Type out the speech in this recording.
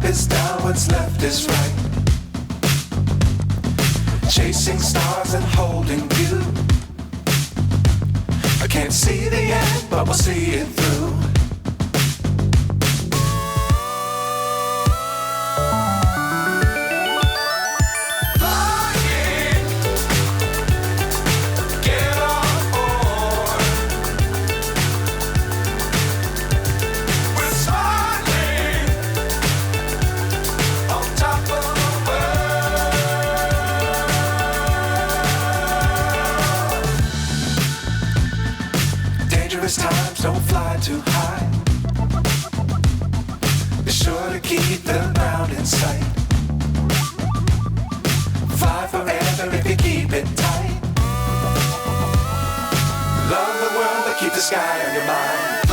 is down, what's left is right. Chasing stars and holding you. I can't see the end, but we'll see it through. Times don't fly too high. Be sure to keep the ground in sight. Fly forever if you keep it tight. Love the world, but keep the sky on your mind.